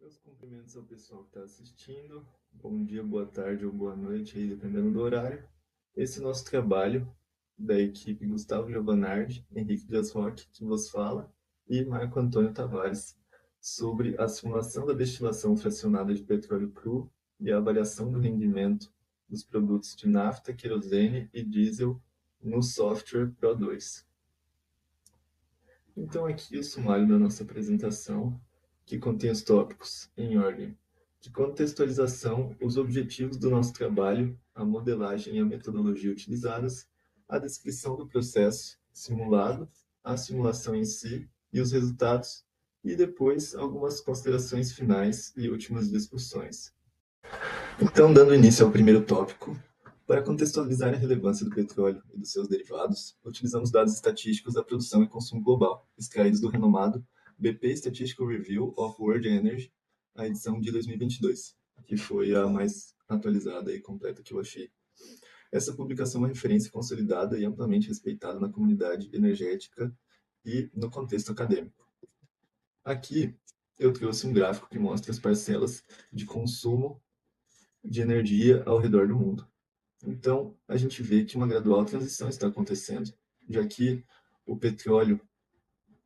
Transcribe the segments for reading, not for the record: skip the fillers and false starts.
Meus cumprimentos ao pessoal que está assistindo. Bom dia, boa tarde ou boa noite, aí, dependendo do horário. Esse é o nosso trabalho da equipe Gustavo Giovanardi, Henrique Dias Roque, que vos fala, e Marco Antônio Tavares, sobre a simulação da destilação fracionada de petróleo cru e a avaliação do rendimento dos produtos de nafta, querosene e diesel no software Pro2. Então, aqui o sumário da nossa apresentação, que contém os tópicos em ordem de contextualização, os objetivos do nosso trabalho, a modelagem e a metodologia utilizadas, a descrição do processo simulado, a simulação em si e os resultados, e depois algumas considerações finais e últimas discussões. Então, dando início ao primeiro tópico, para contextualizar a relevância do petróleo e dos seus derivados, utilizamos dados estatísticos da produção e consumo global, extraídos do renomado BP Statistical Review of World Energy, a edição de 2022, que foi a mais atualizada e completa que eu achei. Essa publicação é uma referência consolidada e amplamente respeitada na comunidade energética e no contexto acadêmico. Aqui eu trouxe um gráfico que mostra as parcelas de consumo de energia ao redor do mundo. Então, a gente vê que uma gradual transição está acontecendo, já que o petróleo,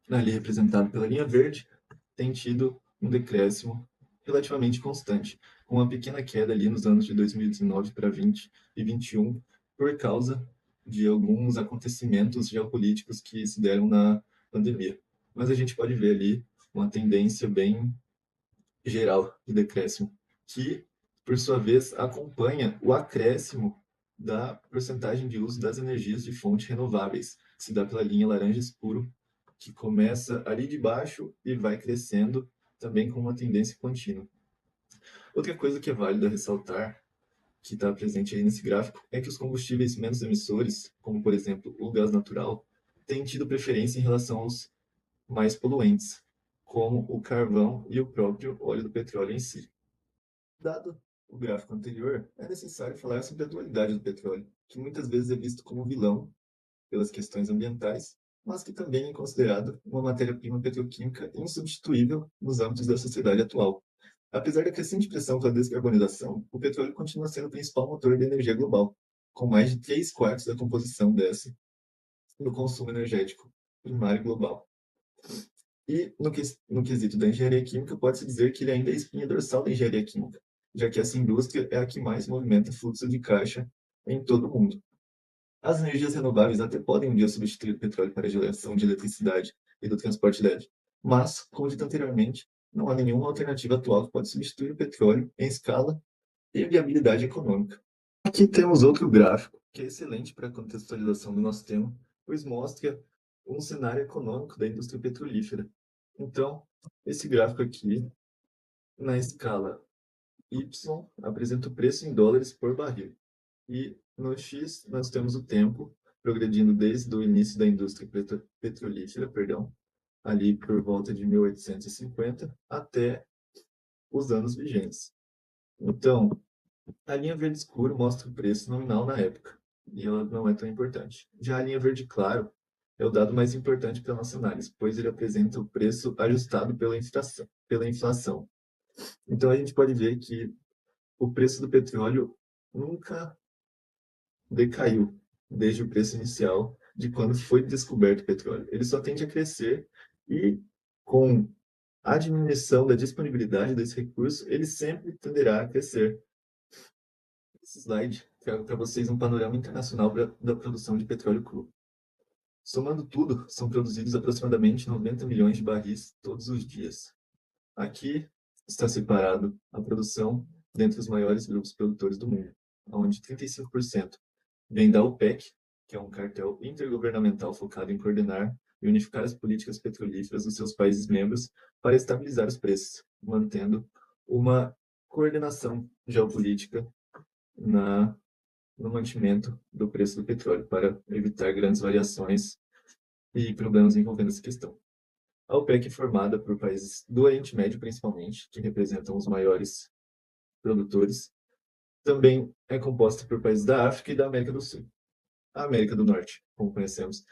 ali representado pela linha verde, tem tido um decréscimo relativamente constante, com uma pequena queda ali nos anos de 2019 para 20 e 21, por causa de alguns acontecimentos geopolíticos que se deram na pandemia. Mas a gente pode ver ali uma tendência bem geral de decréscimo, que, por sua vez, acompanha o acréscimo da porcentagem de uso das energias de fontes renováveis, que se dá pela linha laranja escuro, que começa ali de baixo e vai crescendo também com uma tendência contínua. Outra coisa que é válida ressaltar, que está presente aí nesse gráfico, é que os combustíveis menos emissores, como por exemplo o gás natural, têm tido preferência em relação aos mais poluentes, como o carvão e o próprio óleo do petróleo em si. Dado o gráfico anterior, é necessário falar sobre a dualidade do petróleo, que muitas vezes é visto como vilão pelas questões ambientais, mas que também é considerado uma matéria-prima petroquímica insubstituível nos âmbitos da sociedade atual. Apesar da crescente pressão pela descarbonização, o petróleo continua sendo o principal motor de energia global, com mais de 3/4 da composição dessa no consumo energético primário global. E no quesito da engenharia química, pode-se dizer que ele ainda é a espinha dorsal da engenharia química, já que essa indústria é a que mais movimenta fluxo de caixa em todo o mundo. As energias renováveis até podem um dia substituir o petróleo para a geração de eletricidade e do transporte leve, mas, como dito anteriormente, não há nenhuma alternativa atual que pode substituir o petróleo em escala e viabilidade econômica. Aqui temos outro gráfico, que é excelente para a contextualização do nosso tema, pois mostra um cenário econômico da indústria petrolífera. Então, esse gráfico aqui, na escala Y, apresenta o preço em dólares por barril. E no X, nós temos o tempo progredindo desde o início da indústria petrolífera, ali por volta de 1850, até os anos vigentes. Então, a linha verde escuro mostra o preço nominal na época, e ela não é tão importante. Já a linha verde claro é o dado mais importante para a nossa análise, pois ele apresenta o preço ajustado pela inflação. Então a gente pode ver que o preço do petróleo nunca decaiu desde o preço inicial de quando foi descoberto o petróleo. Ele só tende a crescer e, com a diminuição da disponibilidade desse recurso, ele sempre tenderá a crescer. Esse slide trago para vocês um panorama internacional da produção de petróleo cru. Somando tudo, são produzidos aproximadamente 90 milhões de barris todos os dias. Aqui está separado a produção dentre os maiores grupos produtores do mundo, onde 35% vem da OPEC, que é um cartel intergovernamental focado em coordenar e unificar as políticas petrolíferas dos seus países membros para estabilizar os preços, mantendo uma coordenação geopolítica no mantimento do preço do petróleo, para evitar grandes variações e problemas envolvendo essa questão. A OPEC é formada por países do Oriente Médio, principalmente, que representam os maiores produtores. Também é composta por países da África e da América do Sul. A América do Norte, como conhecemos,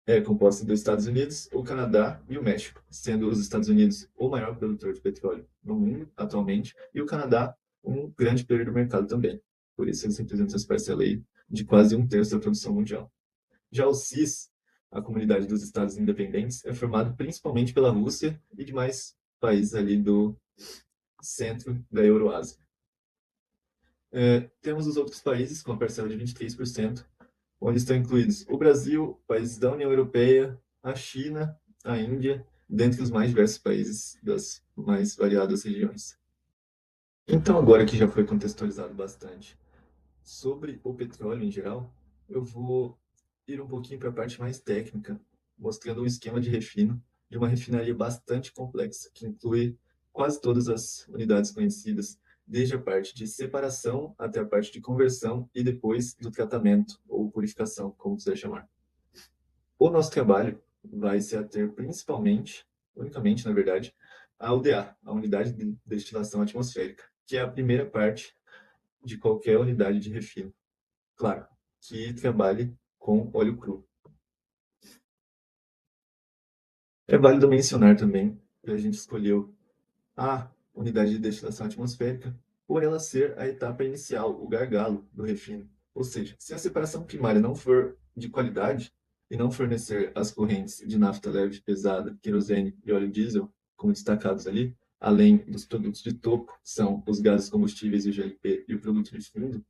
É composta dos Estados Unidos, o Canadá e o México, sendo os Estados Unidos o maior produtor de petróleo no mundo atualmente e o Canadá um grande player do mercado também. Por isso eles representam essa parcela aí de quase um terço da produção mundial. Já o CIS, a Comunidade dos Estados Independentes, é formado principalmente pela Rússia e demais países ali do centro da Euroásia. Temos os outros países com a parcela de 23%, onde estão incluídos o Brasil, países da União Europeia, a China, a Índia, dentre os mais diversos países das mais variadas regiões. Então, agora que já foi contextualizado bastante sobre o petróleo em geral, eu vou ir um pouquinho para a parte mais técnica, mostrando um esquema de refino de uma refinaria bastante complexa, que inclui quase todas as unidades conhecidas, desde a parte de separação até a parte de conversão e depois do tratamento ou purificação, como quiser chamar. O nosso trabalho vai se ater principalmente, unicamente, na verdade, à UDA, a Unidade de Destilação Atmosférica, que é a primeira parte de qualquer unidade de refino. Claro, que trabalhe com óleo cru. É válido mencionar também que a gente escolheu a unidade de destilação atmosférica por ela ser a etapa inicial, o gargalo do refino. Ou seja, se a separação primária não for de qualidade e não fornecer as correntes de nafta leve, pesada, querosene e óleo diesel, como destacados ali, além dos produtos de topo, que são os gases combustíveis e o GLP e o produto de fundo,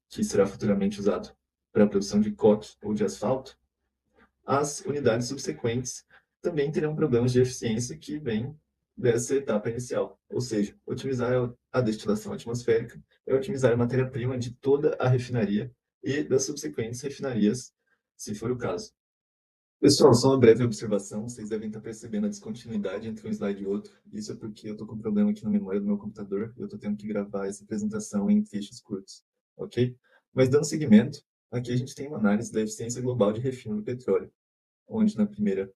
que será futuramente usado para a produção de coque ou de asfalto, as unidades subsequentes também terão problemas de eficiência que vêm dessa etapa inicial. Ou seja, otimizar a destilação atmosférica é otimizar a matéria-prima de toda a refinaria e das subsequentes refinarias, se for o caso. Pessoal, só uma breve observação. Vocês devem estar percebendo a descontinuidade entre um slide e outro. Isso é porque eu estou com um problema aqui na memória do meu computador e eu estou tendo que gravar essa apresentação em trechos curtos, ok? Mas dando seguimento, aqui a gente tem uma análise da eficiência global de refino do petróleo, onde na primeira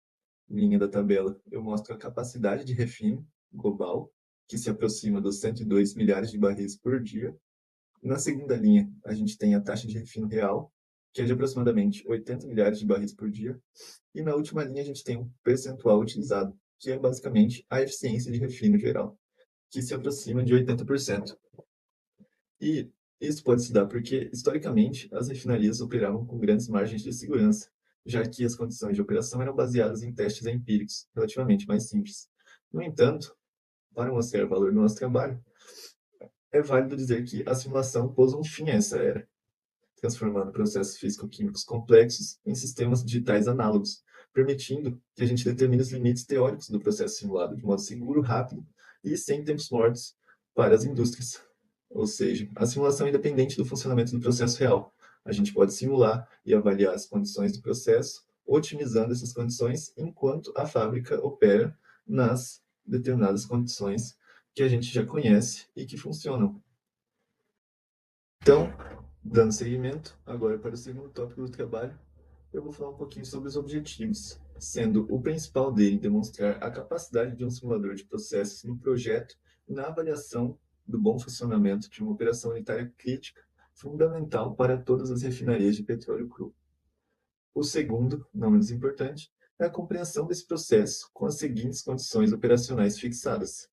linha da tabela eu mostro a capacidade de refino global, que se aproxima dos 102 milhares de barris por dia. Na segunda linha, a gente tem a taxa de refino real, que é de aproximadamente 80 milhares de barris por dia. E na última linha, a gente tem um percentual utilizado, que é basicamente a eficiência de refino geral, que se aproxima de 80%. E isso pode se dar porque, historicamente, as refinarias operavam com grandes margens de segurança, já que as condições de operação eram baseadas em testes empíricos relativamente mais simples. No entanto, para mostrar o valor do nosso trabalho, é válido dizer que a simulação pôs um fim a essa era, transformando processos físico-químicos complexos em sistemas digitais análogos, permitindo que a gente determine os limites teóricos do processo simulado de modo seguro, rápido e sem tempos mortos para as indústrias. Ou seja, a simulação é independente do funcionamento do processo real. A gente pode simular e avaliar as condições do processo, otimizando essas condições enquanto a fábrica opera nas determinadas condições que a gente já conhece e que funcionam. Então, dando seguimento agora para o segundo tópico do trabalho, eu vou falar um pouquinho sobre os objetivos, sendo o principal dele demonstrar a capacidade de um simulador de processos no projeto e na avaliação do bom funcionamento de uma operação unitária crítica, fundamental para todas as refinarias de petróleo cru. O segundo, não menos importante, é a compreensão desse processo com as seguintes condições operacionais fixadas: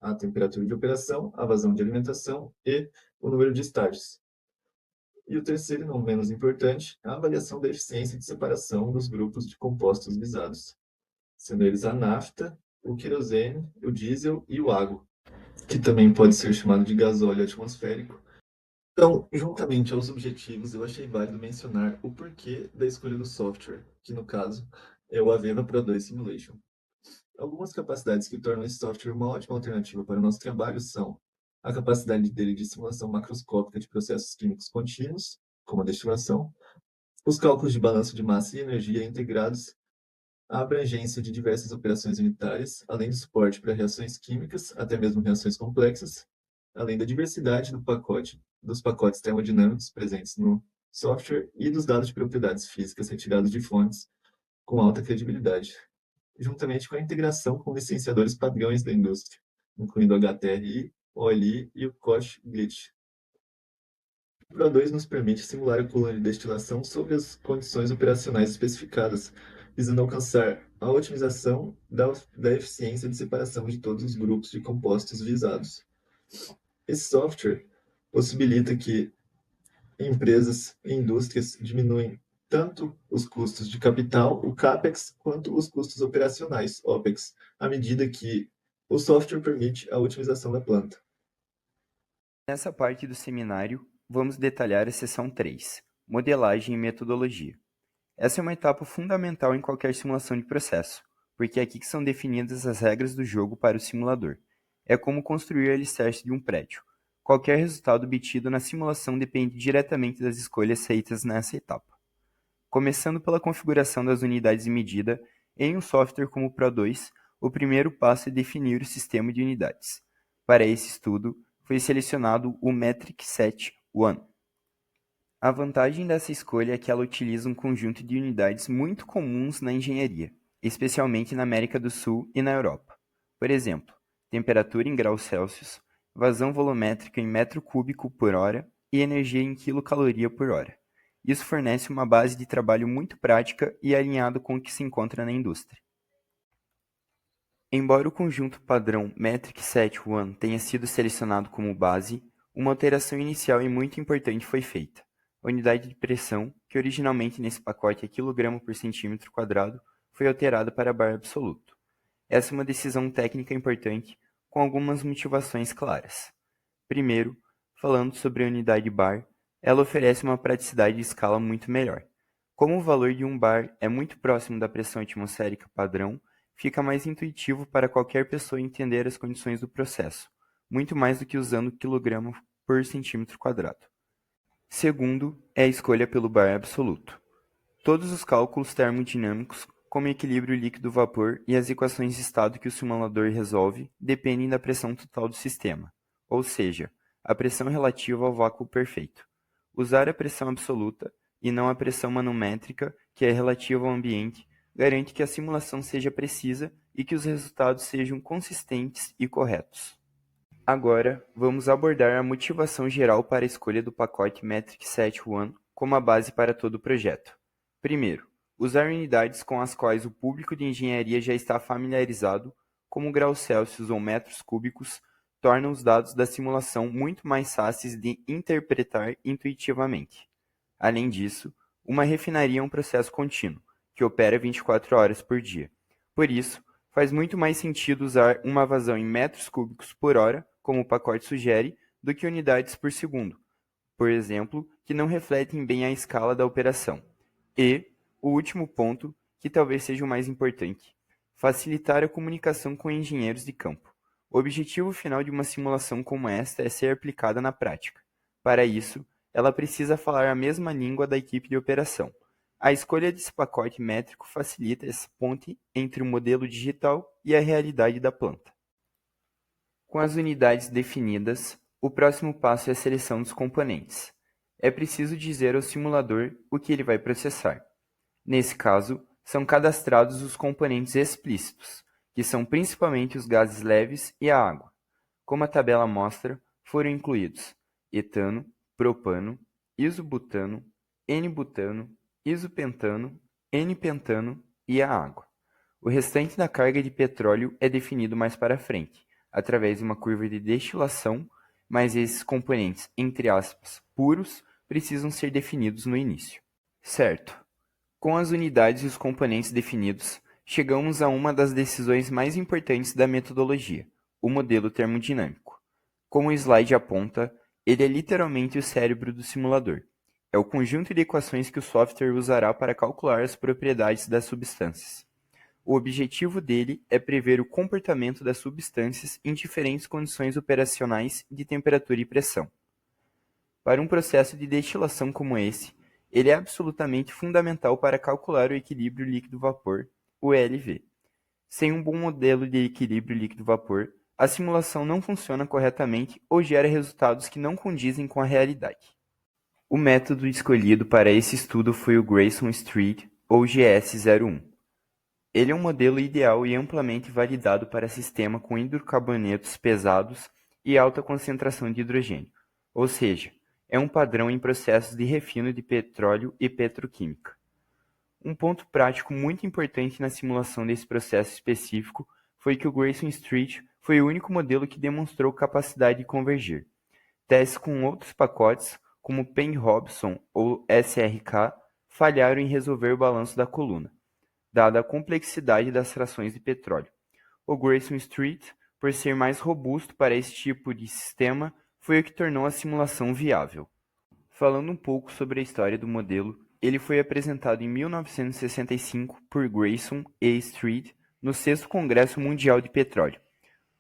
a temperatura de operação, a vazão de alimentação e o número de estágios. E o terceiro, não menos importante, a avaliação da eficiência de separação dos grupos de compostos visados, sendo eles a nafta, o querosene, o diesel e o água, que também pode ser chamado de gasóleo atmosférico. Então, juntamente aos objetivos, eu achei válido mencionar o porquê da escolha do software, que no caso é o Aveva Pro 2 Simulation. Algumas capacidades que tornam esse software uma ótima alternativa para o nosso trabalho são a capacidade dele de simulação macroscópica de processos químicos contínuos, como a destilação, os cálculos de balanço de massa e energia integrados, a abrangência de diversas operações unitárias, além do suporte para reações químicas, até mesmo reações complexas, além da diversidade do pacote, dos pacotes termodinâmicos presentes no software e dos dados de propriedades físicas retirados de fontes com alta credibilidade, juntamente com a integração com licenciadores padrões da indústria, incluindo o HTRI, OLI e o Koch-Glitch. O Pro2 nos permite simular a coluna de destilação sob as condições operacionais especificadas, visando alcançar a otimização da eficiência de separação de todos os grupos de compostos visados. Esse software possibilita que empresas e indústrias diminuem tanto os custos de capital, o CAPEX, quanto os custos operacionais, OPEX, à medida que o software permite a otimização da planta. Nessa parte do seminário, vamos detalhar a seção 3, modelagem e metodologia. Essa é uma etapa fundamental em qualquer simulação de processo, porque é aqui que são definidas as regras do jogo para o simulador. É como construir o alicerce de um prédio. Qualquer resultado obtido na simulação depende diretamente das escolhas feitas nessa etapa. Começando pela configuração das unidades de medida, em um software como o Pro2, o primeiro passo é definir o sistema de unidades. Para esse estudo, foi selecionado o Metric Set One. A vantagem dessa escolha é que ela utiliza um conjunto de unidades muito comuns na engenharia, especialmente na América do Sul e na Europa. Por exemplo, temperatura em graus Celsius, vazão volumétrica em metro cúbico por hora e energia em quilocaloria por hora. Isso fornece uma base de trabalho muito prática e alinhado com o que se encontra na indústria. Embora o conjunto padrão Metric Set One tenha sido selecionado como base, uma alteração inicial e muito importante foi feita. A unidade de pressão, que originalmente nesse pacote é kg por centímetro quadrado, foi alterada para bar absoluto. Essa é uma decisão técnica importante, com algumas motivações claras. Primeiro, falando sobre a unidade bar, ela oferece uma praticidade de escala muito melhor. Como o valor de um bar é muito próximo da pressão atmosférica padrão, fica mais intuitivo para qualquer pessoa entender as condições do processo, muito mais do que usando kg por centímetro quadrado. Segundo, é a escolha pelo bar absoluto. Todos os cálculos termodinâmicos, como equilíbrio líquido-vapor e as equações de estado que o simulador resolve, dependem da pressão total do sistema, ou seja, a pressão relativa ao vácuo perfeito. Usar a pressão absoluta, e não a pressão manométrica, que é relativa ao ambiente, garante que a simulação seja precisa e que os resultados sejam consistentes e corretos. Agora, vamos abordar a motivação geral para a escolha do pacote Metric Set One como a base para todo o projeto. Primeiro, usar unidades com as quais o público de engenharia já está familiarizado, como graus Celsius ou metros cúbicos, torna os dados da simulação muito mais fáceis de interpretar intuitivamente. Além disso, uma refinaria é um processo contínuo, que opera 24 horas por dia. Por isso, faz muito mais sentido usar uma vazão em metros cúbicos por hora, como o pacote sugere, do que unidades por segundo, por exemplo, que não refletem bem a escala da operação. E, o último ponto, que talvez seja o mais importante, facilitar a comunicação com engenheiros de campo. O objetivo final de uma simulação como esta é ser aplicada na prática. Para isso, ela precisa falar a mesma língua da equipe de operação. A escolha desse pacote métrico facilita essa ponte entre o modelo digital e a realidade da planta. Com as unidades definidas, o próximo passo é a seleção dos componentes. É preciso dizer ao simulador o que ele vai processar. Nesse caso, são cadastrados os componentes explícitos, que são principalmente os gases leves e a água. Como a tabela mostra, foram incluídos etano, propano, isobutano, N-butano, isopentano, N-pentano e a água. O restante da carga de petróleo é definido mais para frente, através de uma curva de destilação, mas esses componentes, entre aspas, puros, precisam ser definidos no início. Certo. Com as unidades e os componentes definidos, chegamos a uma das decisões mais importantes da metodologia, o modelo termodinâmico. Como o slide aponta, ele é literalmente o cérebro do simulador. É o conjunto de equações que o software usará para calcular as propriedades das substâncias. O objetivo dele é prever o comportamento das substâncias em diferentes condições operacionais de temperatura e pressão. Para um processo de destilação como esse, ele é absolutamente fundamental para calcular o equilíbrio líquido-vapor, o ELV. Sem um bom modelo de equilíbrio líquido-vapor, a simulação não funciona corretamente ou gera resultados que não condizem com a realidade. O método escolhido para esse estudo foi o Grayson Street, ou GS01. Ele é um modelo ideal e amplamente validado para sistema com hidrocarbonetos pesados e alta concentração de hidrogênio, ou seja, é um padrão em processos de refino de petróleo e petroquímica. Um ponto prático muito importante na simulação desse processo específico foi que o Grayson Street foi o único modelo que demonstrou capacidade de convergir. Testes com outros pacotes, como Penn-Robson ou SRK, falharam em resolver o balanço da coluna, dada a complexidade das frações de petróleo. O Grayson Street, por ser mais robusto para esse tipo de sistema, foi o que tornou a simulação viável. Falando um pouco sobre a história do modelo, ele foi apresentado em 1965 por Grayson e Street no 6º Congresso Mundial de Petróleo.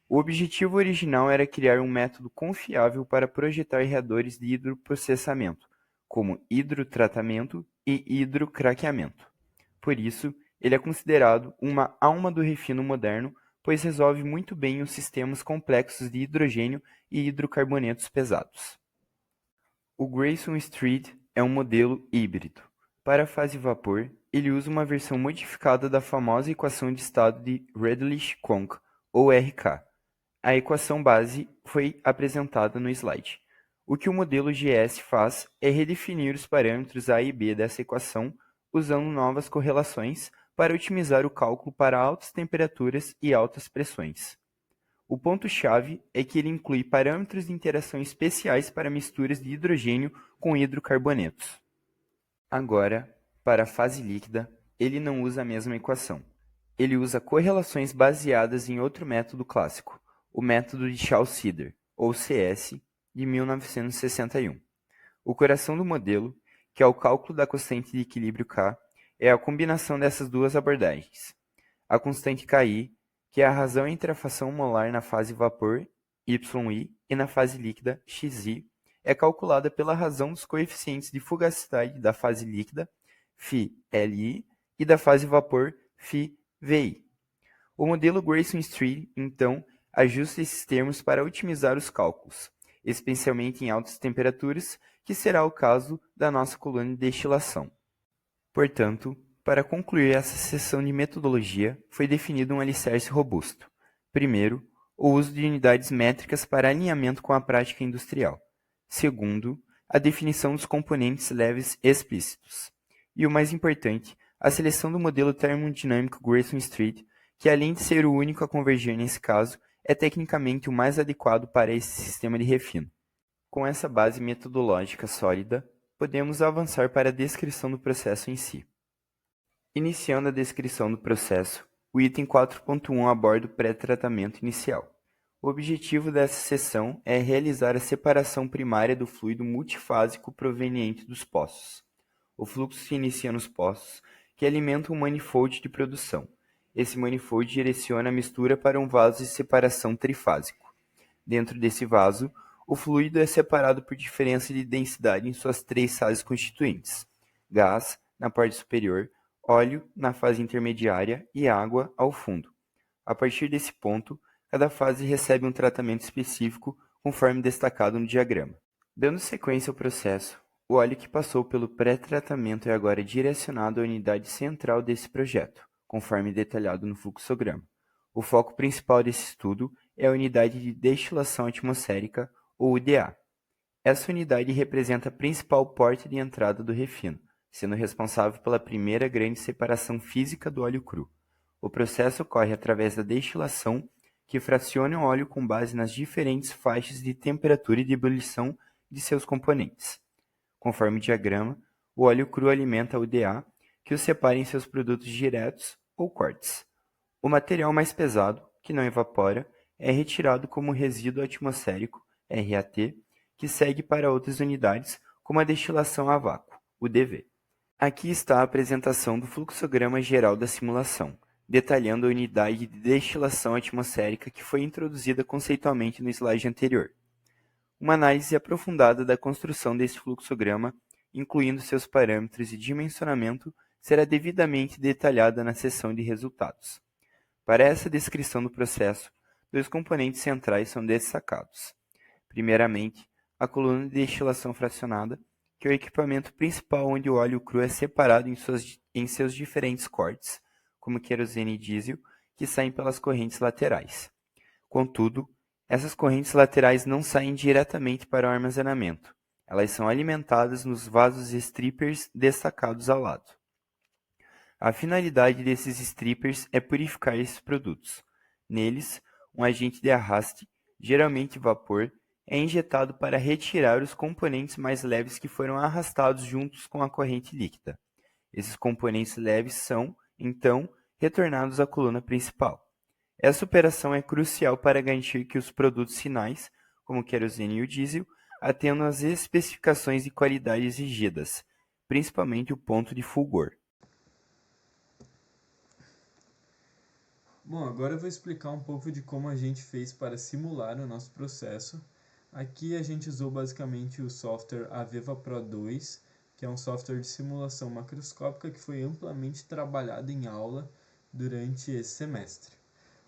O objetivo original era criar um método confiável para projetar reatores de hidroprocessamento, como hidrotratamento e hidrocraqueamento. Por isso, ele é considerado uma alma do refino moderno, pois resolve muito bem os sistemas complexos de hidrogênio e hidrocarbonetos pesados. O Grayson Street é um modelo híbrido. Para a fase vapor, ele usa uma versão modificada da famosa equação de estado de Redlich-Kwong, ou RK. A equação base foi apresentada no slide. O que o modelo GS faz é redefinir os parâmetros A e B dessa equação usando novas correlações para otimizar o cálculo para altas temperaturas e altas pressões. O ponto-chave é que ele inclui parâmetros de interação especiais para misturas de hidrogênio com hidrocarbonetos. Agora, para a fase líquida, ele não usa a mesma equação. Ele usa correlações baseadas em outro método clássico, o método de Chaucer, ou CS, de 1961. O coração do modelo, que é o cálculo da constante de equilíbrio K, é a combinação dessas duas abordagens. A constante Ki, que é a razão entre a fração molar na fase vapor, YI, e na fase líquida, Xi, é calculada pela razão dos coeficientes de fugacidade da fase líquida, φLi, e da fase vapor, φVi. O modelo Grayson Street, então, ajusta esses termos para otimizar os cálculos, especialmente em altas temperaturas, que será o caso da nossa coluna de destilação. Portanto, para concluir essa seção de metodologia, foi definido um alicerce robusto. Primeiro, o uso de unidades métricas para alinhamento com a prática industrial. Segundo, a definição dos componentes leves explícitos. E o mais importante, a seleção do modelo termodinâmico Grayson Street, que além de ser o único a convergir nesse caso, é tecnicamente o mais adequado para esse sistema de refino. Com essa base metodológica sólida, podemos avançar para a descrição do processo em si. Iniciando a descrição do processo, o item 4.1 aborda o pré-tratamento inicial. O objetivo dessa seção é realizar a separação primária do fluido multifásico proveniente dos poços. O fluxo se inicia nos poços, que alimentam um manifold de produção. Esse manifold direciona a mistura para um vaso de separação trifásico. Dentro desse vaso, o fluido é separado por diferença de densidade em suas 3 fases constituintes: gás, na parte superior, óleo, na fase intermediária e água, ao fundo. A partir desse ponto, cada fase recebe um tratamento específico, conforme destacado no diagrama. Dando sequência ao processo, o óleo que passou pelo pré-tratamento é agora direcionado à unidade central desse projeto, conforme detalhado no fluxograma. O foco principal desse estudo é a unidade de destilação atmosférica, ou UDA. Essa unidade representa a principal porta de entrada do refino, sendo responsável pela primeira grande separação física do óleo cru. O processo ocorre através da destilação, que fraciona o óleo com base nas diferentes faixas de temperatura e de ebulição de seus componentes. Conforme o diagrama, o óleo cru alimenta a UDA, que o separa em seus produtos diretos ou cortes. O material mais pesado, que não evapora, é retirado como resíduo atmosférico, RAT, que segue para outras unidades, como a destilação a vácuo, UDV. Aqui está a apresentação do fluxograma geral da simulação, detalhando a unidade de destilação atmosférica que foi introduzida conceitualmente no slide anterior. Uma análise aprofundada da construção desse fluxograma, incluindo seus parâmetros e dimensionamento, será devidamente detalhada na seção de resultados. Para essa descrição do processo, 2 componentes centrais são destacados. Primeiramente, a coluna de destilação fracionada, que é o equipamento principal onde o óleo cru é separado em seus diferentes cortes, como querosene e diesel, que saem pelas correntes laterais. Contudo, essas correntes laterais não saem diretamente para o armazenamento. Elas são alimentadas nos vasos strippers destacados ao lado. A finalidade desses strippers é purificar esses produtos. Neles, um agente de arraste, geralmente vapor, é injetado para retirar os componentes mais leves que foram arrastados juntos com a corrente líquida. Esses componentes leves são, então, retornados à coluna principal. Essa operação é crucial para garantir que os produtos finais, como o querosene e o diesel, atendam às especificações de qualidade exigidas, principalmente o ponto de fulgor. Bom, agora eu vou explicar um pouco de como a gente fez para simular o nosso processo. Aqui a gente usou basicamente o software Aveva Pro 2, que é um software de simulação macroscópica que foi amplamente trabalhado em aula durante esse semestre.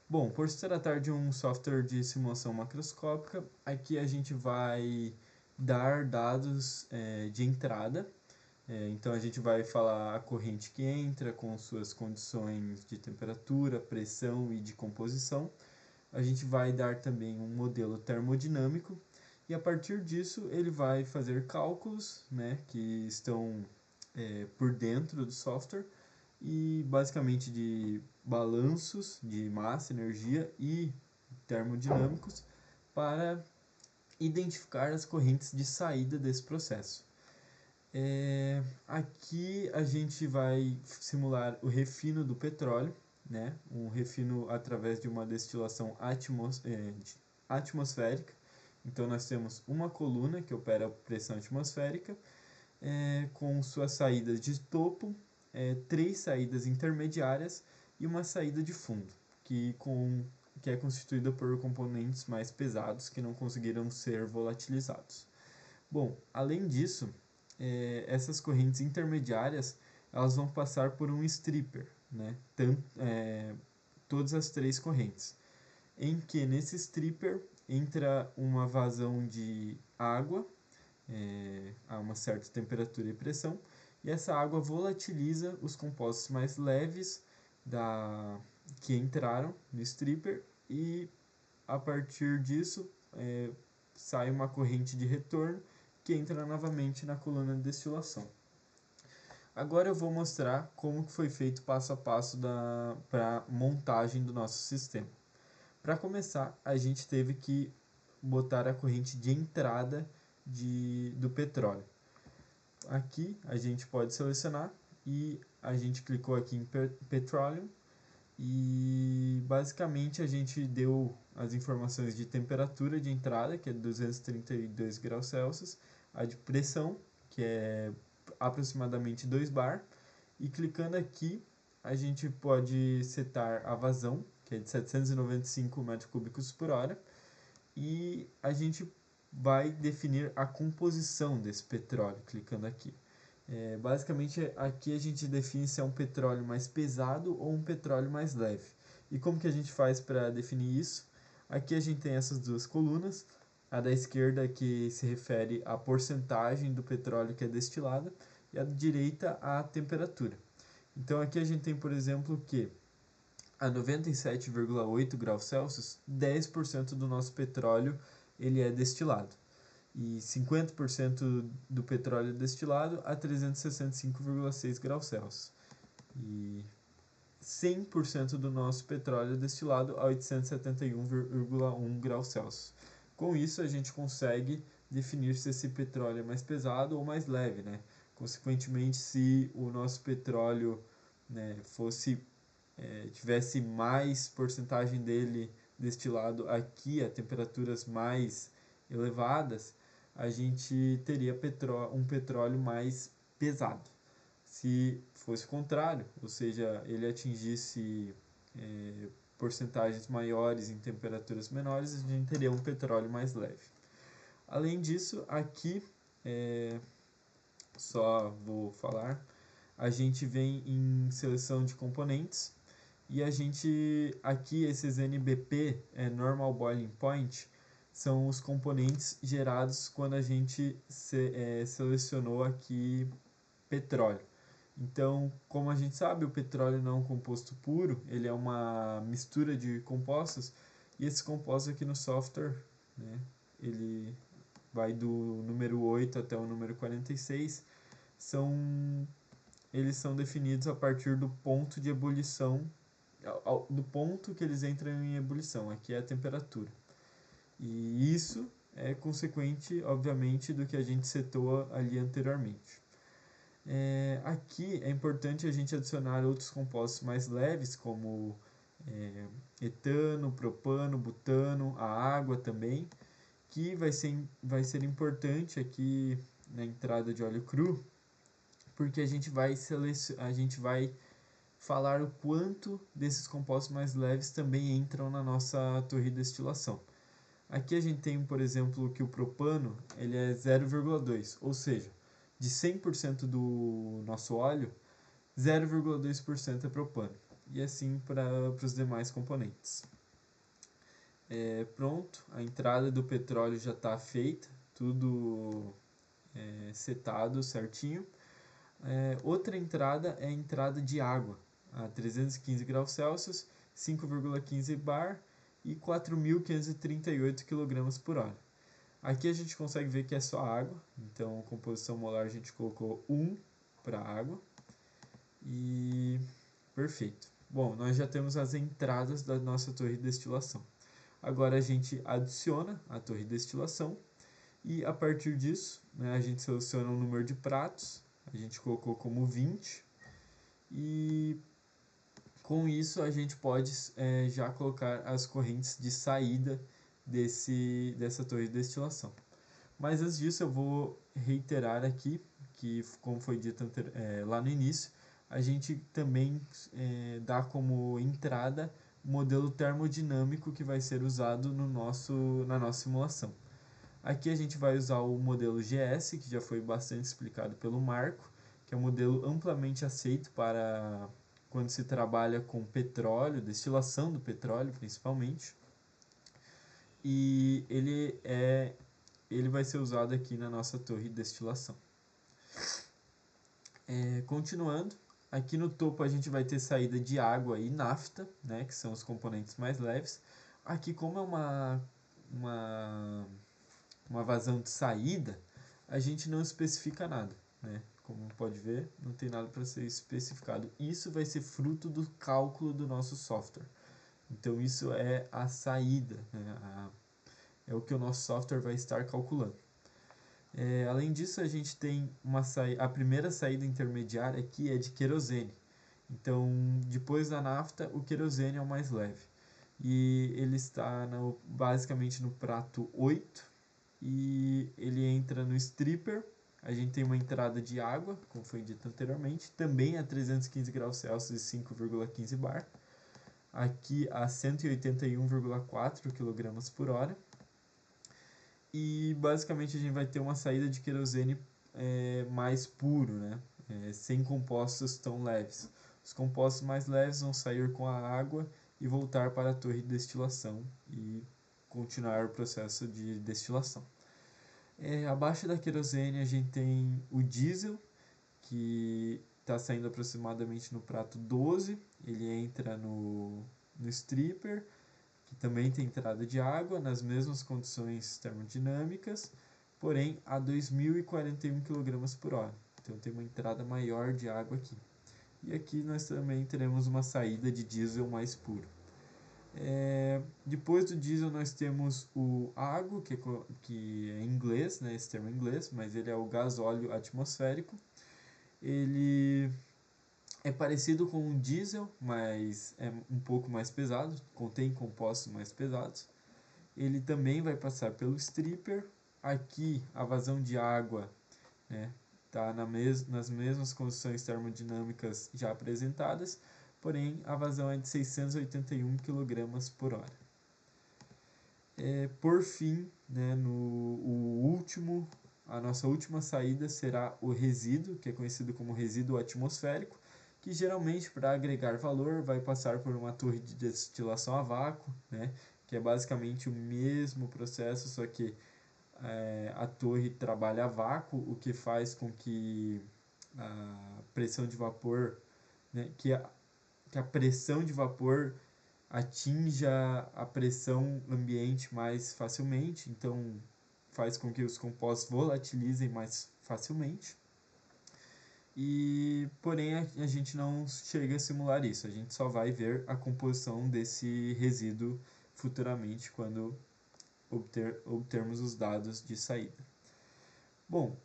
Bom, por se tratar de um software de simulação macroscópica, aqui a gente vai dar dados de entrada. Então a gente vai falar a corrente que entra com suas condições de temperatura, pressão e de composição. A gente vai dar também um modelo termodinâmico e a partir disso ele vai fazer cálculos, né, que estão por dentro do software e basicamente de balanços de massa, energia e termodinâmicos para identificar as correntes de saída desse processo. Aqui a gente vai simular o refino do petróleo, né? Um refino através de uma destilação atmosférica. Então nós temos uma coluna que opera a pressão atmosférica, com suas saídas de topo, três saídas intermediárias e uma saída de fundo, que é constituída por componentes mais pesados que não conseguiram ser volatilizados. Bom, além disso, essas correntes intermediárias elas vão passar por um stripper, né? Todas as três correntes, em que nesse stripper entra uma vazão de água a uma certa temperatura e pressão, e essa água volatiliza os compostos mais leves que entraram no stripper e a partir disso sai uma corrente de retorno que entra novamente na coluna de destilação. Agora eu vou mostrar como foi feito passo a passo para a montagem do nosso sistema. Para começar, a gente teve que botar a corrente de entrada do petróleo. Aqui a gente pode selecionar e a gente clicou aqui em Petroleum e basicamente a gente deu as informações de temperatura de entrada, que é 232 graus Celsius, a de pressão, que é aproximadamente 2 bar, e clicando aqui a gente pode setar a vazão, que é de 795 metros cúbicos por hora, e a gente vai definir a composição desse petróleo, clicando aqui. Basicamente aqui a gente define se é um petróleo mais pesado ou um petróleo mais leve. E como que a gente faz para definir isso? Aqui a gente tem essas duas colunas, a da esquerda que se refere à porcentagem do petróleo que é destilada e a da direita à temperatura. Então aqui a gente tem, por exemplo, que a 97,8 graus Celsius, 10% do nosso petróleo ele é destilado. E 50% do petróleo destilado a 365,6 graus Celsius. E 100% do nosso petróleo destilado a 871,1 graus Celsius. Com isso, a gente consegue definir se esse petróleo é mais pesado ou mais leve, né? Consequentemente, se o nosso petróleo, né, tivesse mais porcentagem dele destilado aqui a temperaturas mais elevadas, a gente teria um petróleo mais pesado. Se fosse o contrário, ou seja, ele atingisse porcentagens maiores em temperaturas menores, a gente teria um petróleo mais leve. Além disso, aqui, só vou falar, a gente vem em seleção de componentes e a gente, aqui esses NBP, Normal Boiling Point, são os componentes gerados quando a gente selecionou aqui petróleo. Então, como a gente sabe, o petróleo não é um composto puro, ele é uma mistura de compostos, e esse composto aqui no software, né, ele vai do número 8 até o número 46, são eles são definidos a partir do ponto de ebulição, do ponto que eles entram em ebulição, aqui é a temperatura. E isso é consequente, obviamente, do que a gente setou ali anteriormente. Aqui é importante a gente adicionar outros compostos mais leves, como etano, propano, butano, a água também, que vai ser importante aqui na entrada de óleo cru, porque a gente vai falar o quanto desses compostos mais leves também entram na nossa torre de destilação. Aqui a gente tem, por exemplo, que o propano ele é 0,2, ou seja, de 100% do nosso óleo, 0,2% é propano. E assim para os demais componentes. Pronto, a entrada do petróleo já está feita, tudo setado certinho. Outra entrada é a entrada de água, a 315 graus Celsius, 5,15 bar e 4.538 kg por hora. Aqui a gente consegue ver que é só água, então composição molar a gente colocou 1 para água e perfeito. Bom, nós já temos as entradas da nossa torre de destilação. Agora a gente adiciona a torre de destilação e a partir disso, né, a gente seleciona o número de pratos, a gente colocou como 20 e com isso a gente pode já colocar as correntes de saída dessa torre de destilação. Mas antes disso eu vou reiterar aqui que, como foi dito lá no início, a gente também dá como entrada o modelo termodinâmico que vai ser usado na nossa simulação. Aqui a gente vai usar o modelo GS, que já foi bastante explicado pelo Marco, que é um modelo amplamente aceito para quando se trabalha com petróleo, destilação do petróleo principalmente. E ele vai ser usado aqui na nossa torre de destilação. Continuando, aqui no topo a gente vai ter saída de água e nafta, né, que são os componentes mais leves. Aqui, como é uma vazão de saída, a gente não especifica nada, né? Como pode ver, não tem nada para ser especificado. Isso vai ser fruto do cálculo do nosso software. Então isso é a saída, né? É o que o nosso software vai estar calculando. Além disso, a gente tem a primeira saída intermediária aqui é de querosene. Então, depois da nafta, o querosene é o mais leve. E ele está basicamente no prato 8 e ele entra no stripper. A gente tem uma entrada de água, como foi dito anteriormente, também a 315 graus Celsius e 5,15 bar. Aqui a 181,4 kg por hora. E basicamente a gente vai ter uma saída de querosene mais puro, né? Sem compostos tão leves. Os compostos mais leves vão sair com a água e voltar para a torre de destilação e continuar o processo de destilação. Abaixo da querosene a gente tem o diesel, que está saindo aproximadamente no prato 12, ele entra no stripper, que também tem entrada de água, nas mesmas condições termodinâmicas, porém a 2.041 kg por hora. Então tem uma entrada maior de água aqui. E aqui nós também teremos uma saída de diesel mais puro. Depois do diesel nós temos o AGO, que é em inglês, né, esse termo é em inglês, mas ele é o gasóleo atmosférico. Ele é parecido com o diesel, mas é um pouco mais pesado, contém compostos mais pesados. Ele também vai passar pelo stripper. Aqui a vazão de água está nas mesmas condições termodinâmicas já apresentadas, porém a vazão é de 681 kg por hora. Por fim, né, a nossa última saída será o resíduo, que é conhecido como resíduo atmosférico, que geralmente para agregar valor vai passar por uma torre de destilação a vácuo, né, que é basicamente o mesmo processo, só que a torre trabalha a vácuo, o que faz com que a pressão de vapor, né, que a pressão de vapor atinja a pressão ambiente mais facilmente, então faz com que os compostos volatilizem mais facilmente. Porém a gente não chega a simular isso, a gente só vai ver a composição desse resíduo futuramente quando obtermos os dados de saída. Bom,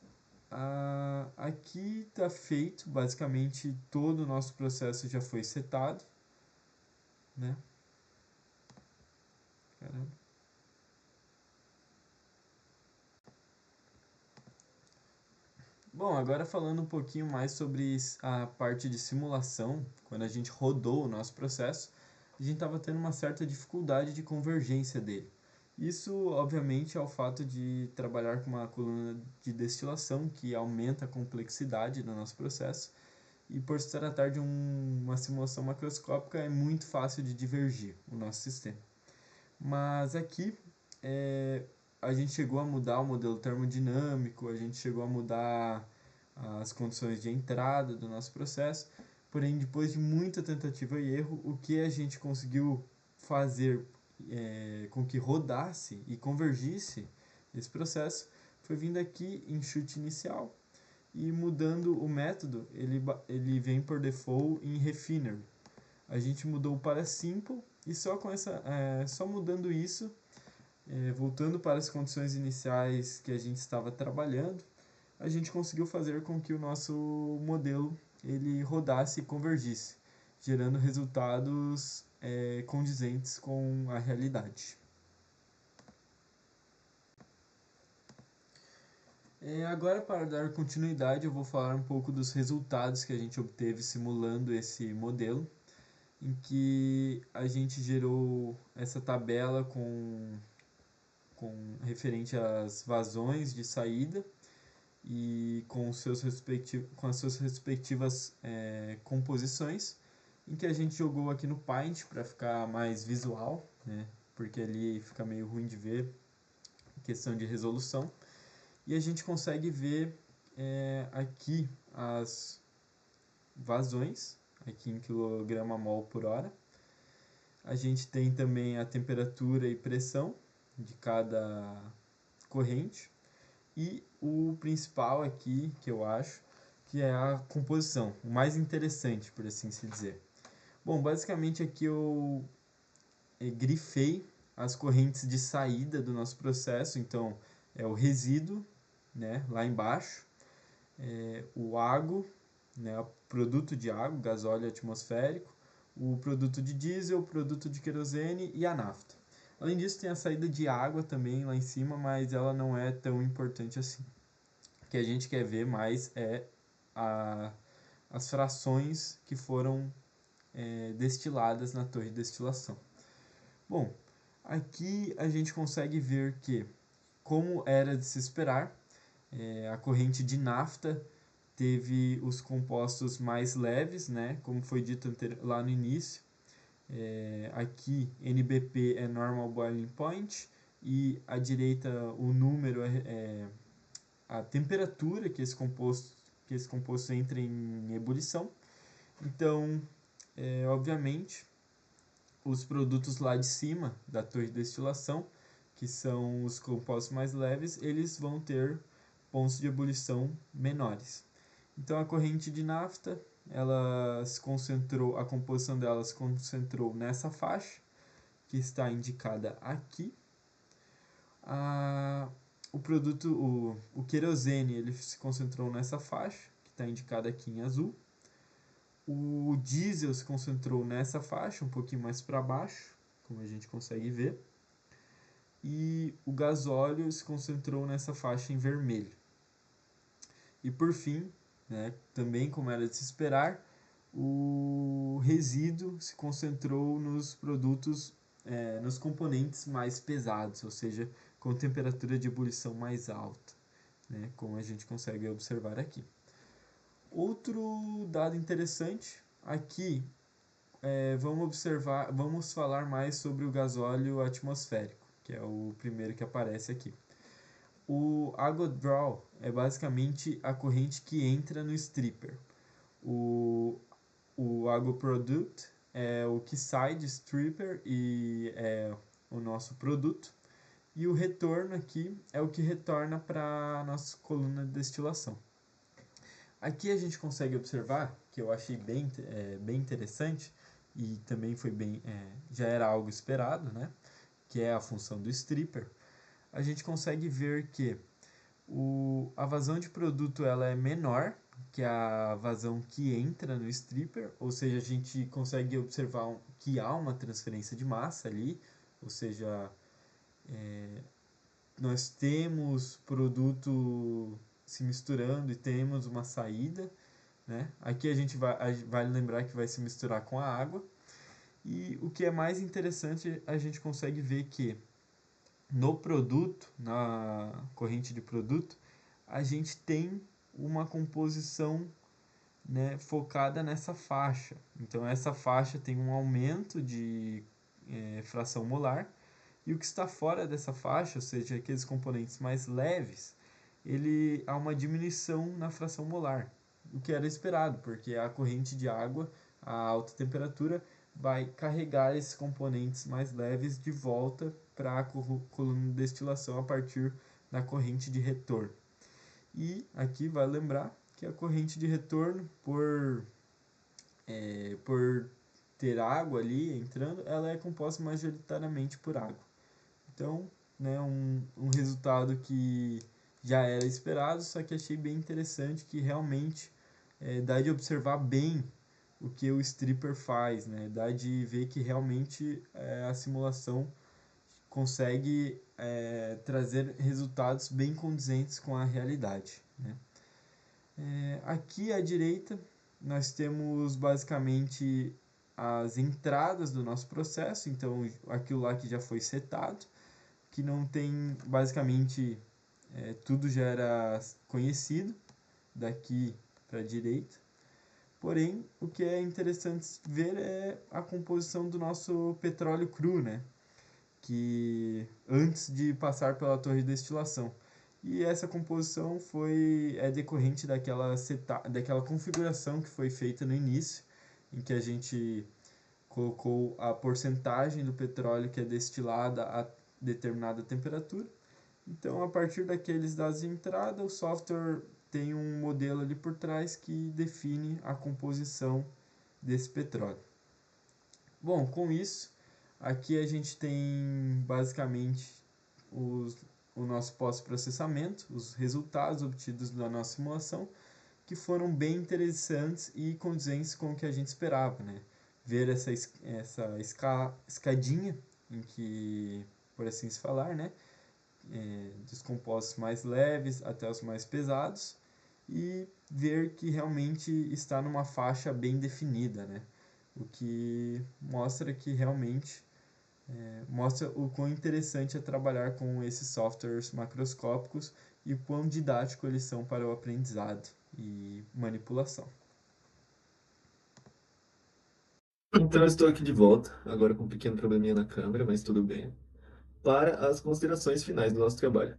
aqui está feito, basicamente todo o nosso processo já foi setado, né? Caramba. Bom, agora falando um pouquinho mais sobre a parte de simulação, quando a gente rodou o nosso processo, a gente estava tendo uma certa dificuldade de convergência dele. Isso, obviamente, é o fato de trabalhar com uma coluna de destilação que aumenta a complexidade do nosso processo, e por se tratar de uma simulação macroscópica é muito fácil de divergir o nosso sistema. Mas aqui a gente chegou a mudar o modelo termodinâmico, a gente chegou a mudar as condições de entrada do nosso processo, porém depois de muita tentativa e erro, o que a gente conseguiu fazer com que rodasse e convergisse esse processo foi vindo aqui em chute inicial e mudando o método, ele vem por default em Refiner. A gente mudou para Simple e só mudando isso, voltando para as condições iniciais que a gente estava trabalhando, a gente conseguiu fazer com que o nosso modelo ele rodasse e convergisse, gerando resultados condizentes com a realidade. Agora, para dar continuidade, eu vou falar um pouco dos resultados que a gente obteve simulando esse modelo, em que a gente gerou essa tabela com referente às vazões de saída e com as suas respectivas composições, em que a gente jogou aqui no Paint para ficar mais visual, né? Porque ali fica meio ruim de ver, questão de resolução. E a gente consegue ver aqui as vazões, aqui em kg/mol por hora. A gente tem também a temperatura e pressão de cada corrente. E o principal aqui, que eu acho, que é a composição, o mais interessante, por assim se dizer. Bom, basicamente aqui eu grifei as correntes de saída do nosso processo, então é o resíduo, né, lá embaixo, o água, né, o produto de água, gasóleo atmosférico, o produto de diesel, o produto de querosene e a nafta. Além disso, tem a saída de água também lá em cima, mas ela não é tão importante assim. O que a gente quer ver mais é as frações que foram destiladas na torre de destilação. Bom, aqui a gente consegue ver que, como era de se esperar, a corrente de nafta teve os compostos mais leves, né? Como foi dito lá no início. Aqui NBP é Normal Boiling Point e à direita o número é a temperatura que esse composto entra em ebulição. Então, obviamente, os produtos lá de cima da torre de destilação, que são os compostos mais leves, eles vão ter pontos de ebulição menores. Então a corrente de nafta, a composição dela se concentrou nessa faixa, que está indicada aqui. O querosene ele se concentrou nessa faixa, que está indicada aqui em azul. O diesel se concentrou nessa faixa, um pouquinho mais para baixo, como a gente consegue ver. E o gasóleo se concentrou nessa faixa em vermelho. E por fim, né, também como era de se esperar, o resíduo se concentrou nos produtos, nos componentes mais pesados, ou seja, com temperatura de ebulição mais alta, né, como a gente consegue observar aqui. Outro dado interessante, aqui vamos falar mais sobre o gasóleo atmosférico, que é o primeiro que aparece aqui. O Água Draw é basicamente a corrente que entra no stripper. O Água Product é o que sai de stripper e é o nosso produto. E o retorno aqui é o que retorna para a nossa coluna de destilação. Aqui a gente consegue observar, que eu achei bem interessante, e também foi já era algo esperado, né? Que é a função do stripper. A gente consegue ver que a vazão de produto ela é menor que a vazão que entra no stripper, ou seja, a gente consegue observar que há uma transferência de massa ali, ou seja, nós temos produto se misturando e temos uma saída, né? Aqui a gente vai lembrar que vai se misturar com a água. E o que é mais interessante, a gente consegue ver que no produto, na corrente de produto, a gente tem uma composição, né, focada nessa faixa. Então, essa faixa tem um aumento de fração molar, e o que está fora dessa faixa, ou seja, aqueles componentes mais leves, há uma diminuição na fração molar, o que era esperado, porque a corrente de água a alta temperatura vai carregar esses componentes mais leves de volta para a coluna de destilação a partir da corrente de retorno. E aqui vai lembrar que a corrente de retorno, por ter água ali entrando, ela é composta majoritariamente por água. Então, né, um resultado que já era esperado, só que achei bem interessante que realmente dá de observar bem o que o stripper faz, né? Dá de ver que realmente a simulação consegue trazer resultados bem condizentes com a realidade, né? Aqui à direita nós temos basicamente as entradas do nosso processo, então aquilo lá que já foi setado, que não tem basicamente tudo já era conhecido daqui para a direita. Porém, o que é interessante ver é a composição do nosso petróleo cru, né? Que antes de passar pela torre de destilação. E essa composição é decorrente daquela configuração que foi feita no início, em que a gente colocou a porcentagem do petróleo que é destilada a determinada temperatura. Então, a partir daqueles dados de entrada, o software tem um modelo ali por trás que define a composição desse petróleo. Bom, com isso, aqui a gente tem basicamente o nosso pós-processamento, os resultados obtidos da nossa simulação, que foram bem interessantes e condizentes com o que a gente esperava, né? Ver essa escadinha em que, por assim se falar, né? Dos compostos mais leves até os mais pesados, e ver que realmente está numa faixa bem definida, né? O que mostra que realmente mostra o quão interessante é trabalhar com esses softwares macroscópicos e o quão didático eles são para o aprendizado e manipulação. Então, eu estou aqui de volta, agora com um pequeno probleminha na câmera, mas tudo bem, para as considerações finais do nosso trabalho.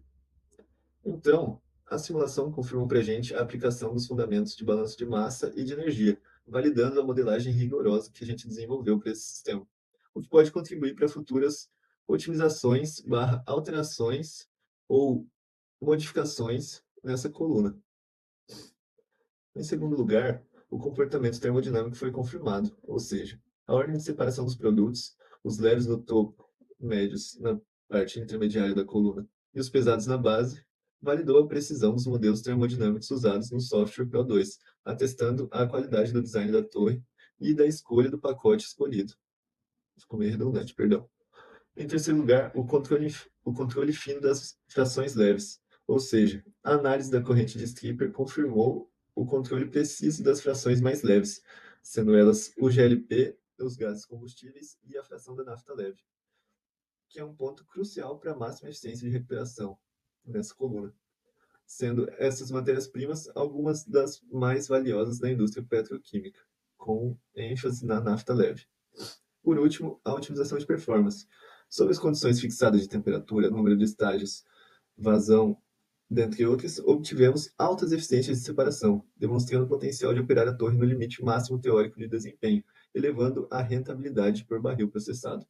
Então, a simulação confirmou para a gente a aplicação dos fundamentos de balanço de massa e de energia, validando a modelagem rigorosa que a gente desenvolveu para esse sistema, o que pode contribuir para futuras otimizações, alterações ou modificações nessa coluna. Em segundo lugar, o comportamento termodinâmico foi confirmado, ou seja, a ordem de separação dos produtos, os leves no topo, médios na parte intermediária da coluna e os pesados na base, validou a precisão dos modelos termodinâmicos usados no software PO2, atestando a qualidade do design da torre e da escolha do pacote escolhido. Ficou meio redundante, perdão. Em terceiro lugar, o controle fino das frações leves, ou seja, a análise da corrente de stripper confirmou o controle preciso das frações mais leves, sendo elas o GLP, os gases combustíveis e a fração da nafta leve, que é um ponto crucial para a máxima eficiência de recuperação nessa coluna, sendo essas matérias-primas algumas das mais valiosas da indústria petroquímica, com ênfase na nafta leve. Por último, a otimização de performance. Sob as condições fixadas de temperatura, número de estágios, vazão, dentre outras, obtivemos altas eficiências de separação, demonstrando o potencial de operar a torre no limite máximo teórico de desempenho, elevando a rentabilidade por barril processado.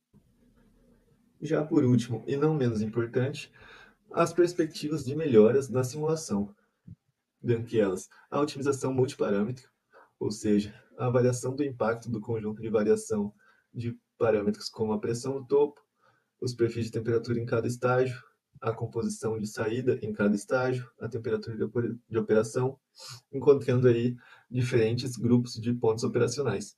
Já por último, e não menos importante, as perspectivas de melhoras na simulação. dentre elas a otimização multiparâmetrica, ou seja, a avaliação do impacto do conjunto de variação de parâmetros como a pressão no topo, os perfis de temperatura em cada estágio, a composição de saída em cada estágio, a temperatura de operação, encontrando aí diferentes grupos de pontos operacionais.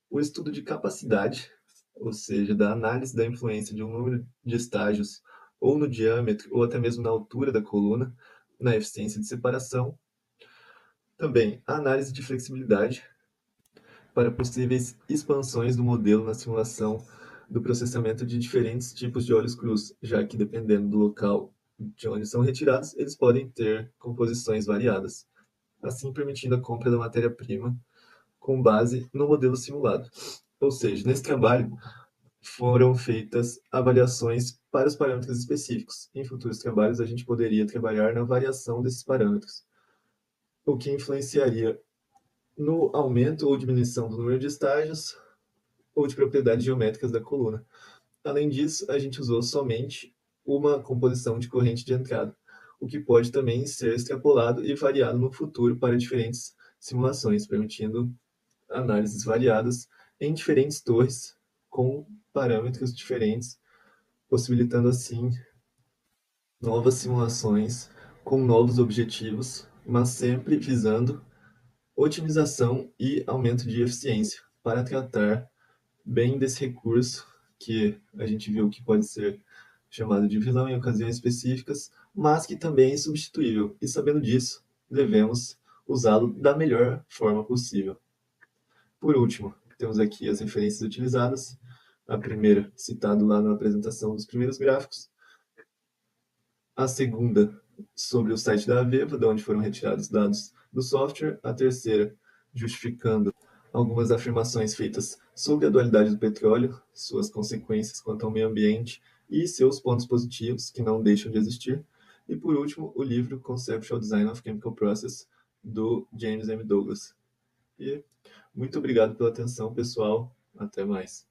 O estudo de capacidade, ou seja, da análise da influência de um número de estágios ou no diâmetro ou até mesmo na altura da coluna, na eficiência de separação. Também a análise de flexibilidade para possíveis expansões do modelo na simulação do processamento de diferentes tipos de óleos crus, já que dependendo do local de onde são retirados, eles podem ter composições variadas, assim permitindo a compra da matéria-prima com base no modelo simulado. Ou seja, nesse trabalho foram feitas avaliações para os parâmetros específicos. Em futuros trabalhos, a gente poderia trabalhar na variação desses parâmetros, o que influenciaria no aumento ou diminuição do número de estágios ou de propriedades geométricas da coluna. Além disso, a gente usou somente uma composição de corrente de entrada, o que pode também ser extrapolado e variado no futuro para diferentes simulações, permitindo análises variadas em diferentes torres com parâmetros diferentes, possibilitando assim novas simulações com novos objetivos, mas sempre visando otimização e aumento de eficiência para tratar bem desse recurso que a gente viu que pode ser chamado de vilão em ocasiões específicas, mas que também é substituível. E sabendo disso, devemos usá-lo da melhor forma possível. Por último, temos aqui as referências utilizadas. A primeira, citado lá na apresentação dos primeiros gráficos. A segunda, sobre o site da Aveva, de onde foram retirados dados do software. A terceira, justificando algumas afirmações feitas sobre a dualidade do petróleo, suas consequências quanto ao meio ambiente e seus pontos positivos, que não deixam de existir. E, por último, o livro Conceptual Design of Chemical Process, do James M. Douglas. E muito obrigado pela atenção, pessoal. Até mais.